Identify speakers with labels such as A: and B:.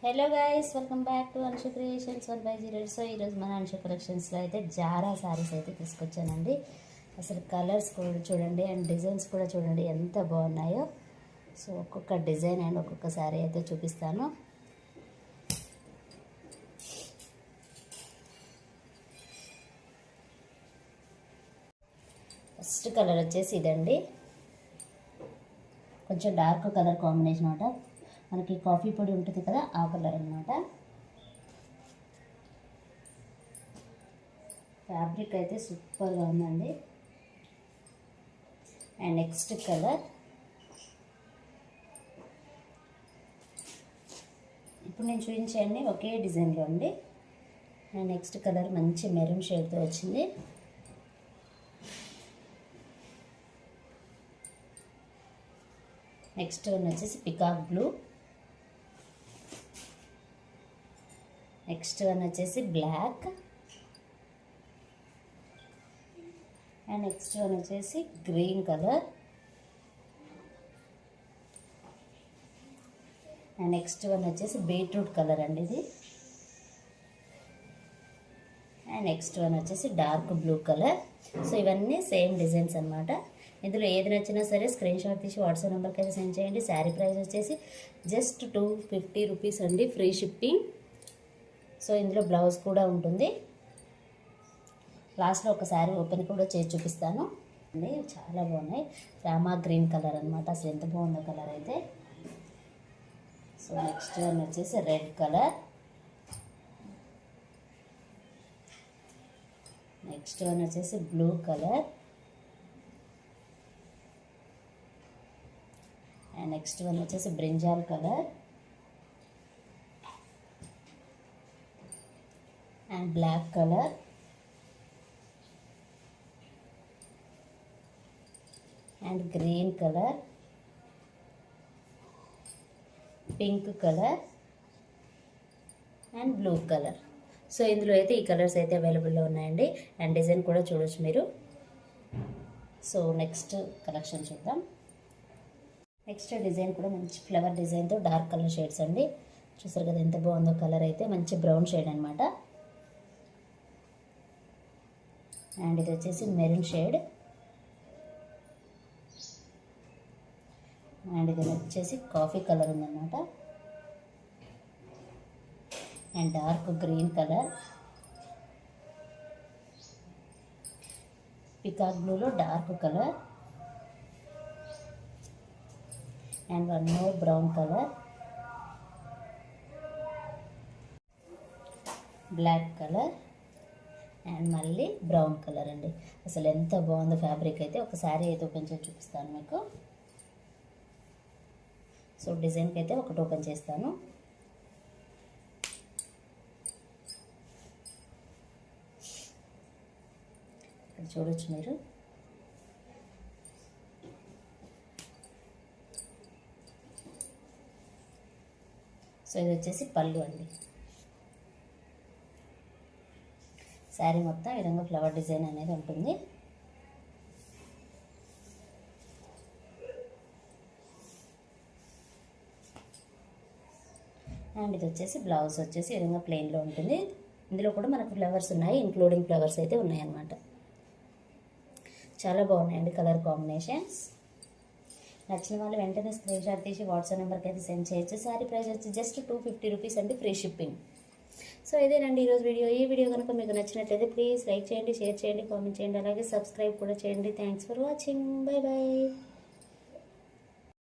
A: Hello guys, welcome back to Anusha creations 1/0. So ఈరోజు మన అనుష కలెక్షన్స్లో అయితే జారా శారీస్ అయితే తీసుకొచ్చానండి. అసలు కలర్స్ కూడా చూడండి అండ్ డిజైన్స్ కూడా చూడండి ఎంత బాగున్నాయో. సో ఒక్కొక్క డిజైన్ అండ్ ఒక్కొక్క శారీ అయితే చూపిస్తాను. ఫస్ట్ కలర్ వచ్చేసి ఇదండి, కొంచెం డార్క్ కలర్ కాంబినేషన్ అనమాట. మనకి కాఫీ పొడి ఉంటుంది కదా, ఆ కలర్ అనమాట. ఫ్యాబ్రిక్ అయితే సూపర్గా ఉందండి. అండ్ నెక్స్ట్ కలర్, ఇప్పుడు నేను చూపించాను ఒకే డిజైన్లో అండి. అండ్ నెక్స్ట్ కలర్ మంచి మెరూన్ షేడ్తో వచ్చింది. నెక్స్ట్ వన్ వచ్చేసి పికాక్ బ్లూ. నెక్స్ట్ వన్ వచ్చేసి బ్లాక్. అండ్ నెక్స్ట్ వన్ వచ్చేసి green colour. And next one వచ్చేసి బీట్రూట్ కలర్ అండి ఇది. అండ్ నెక్స్ట్ వన్ వచ్చేసి డార్క్ బ్లూ కలర్. సో ఇవన్నీ సేమ్ డిజైన్స్ అనమాట. ఇందులో ఏది నచ్చినా సరే స్క్రీన్ షాట్ తీసి వాట్సాప్ నెంబర్కి అయితే సెండ్ చేయండి. శారీ ప్రైస్ వచ్చేసి జస్ట్ 250 రూపీస్ అండి, ఫ్రీ షిప్పింగ్. సో ఇందులో బ్లౌజ్ కూడా ఉంటుంది. లాస్ట్లో ఒక శారీ ఓపెన్ కూడా చేసి చూపిస్తాను అండి. చాలా బాగున్నాయి. రామా గ్రీన్ కలర్ అనమాట. అసలు ఎంత బాగుందో కలర్ అయితే. సో నెక్స్ట్ వన్ వచ్చేసి రెడ్ కలర్. నెక్స్ట్ వన్ వచ్చేసి blue colour. And next one వచ్చేసి brinjal colour and black colour and green colour, pink colour and blue colour. So ఇందులో అయితే ఈ కలర్స్ అయితే అవైలబుల్లో ఉన్నాయండి. అండ్ డిజైన్ కూడా చూడొచ్చు మీరు. సో నెక్స్ట్ కలెక్షన్ చూద్దాం. నెక్స్ట్ డిజైన్ కూడా మంచి ఫ్లవర్ డిజైన్తో డార్క్ కలర్ షేడ్స్ అండి. చూసారు కదా ఎంత బాగుందో కలర్ అయితే. మంచి బ్రౌన్ షేడ్ అనమాట. అండ్ ఇది వచ్చేసి మెరూన్ షేడ్. అండ్ ఇది వచ్చేసి కాఫీ కలర్ ఉందన్నమాట. And dark green colour. Peacock బ్లూలో dark colour. And one more brown colour, black colour and మళ్ళీ బ్రౌన్ కలర్ అండి. అసలు ఎంత బాగుందో ఫ్యాబ్రిక్ అయితే. ఒక శారీ అయితే ఓపెన్ చేసి చూపిస్తాను మీకు. సో డిజైన్కి అయితే ఒకటి ఓపెన్ చేస్తాను. ఇక్కడ చూడొచ్చు మీరు. సో ఇది వచ్చేసి పళ్ళు అండి. శారీ మొత్తం ఈ విధంగా ఫ్లవర్ డిజైన్ అనేది ఉంటుంది. అండ్ ఇది వచ్చేసి బ్లౌజ్ వచ్చేసి ఈ విధంగా ప్లెయిన్లో ఉంటుంది. ఇందులో కూడా మనకు ఫ్లవర్స్ ఉన్నాయి, ఇంక్లూడింగ్ ఫ్లవర్స్ అయితే ఉన్నాయన్నమాట. చాలా బాగున్నాయండి కలర్ కాంబినేషన్స్. నచ్చిన వాళ్ళు వెంటనే స్క్రీన్ షాట్ తీసి వాట్సాప్ నెంబర్కి అయితే సెండ్ చేయొచ్చు. శారీ ప్రైస్ వచ్చి జస్ట్ 250 రూపీస్ అండి, ఫ్రీ షిప్పింగ్. సో ఇదేనండి ఈరోజు వీడియో. ఈ వీడియో కనుక మీకు నచ్చినట్లయితే ప్లీజ్ లైక్ చేయండి, షేర్ చేయండి, కామెంట్ చేయండి, అలాగే సబ్స్క్రైబ్ కూడా చేయండి. Thanks for watching. Bye bye.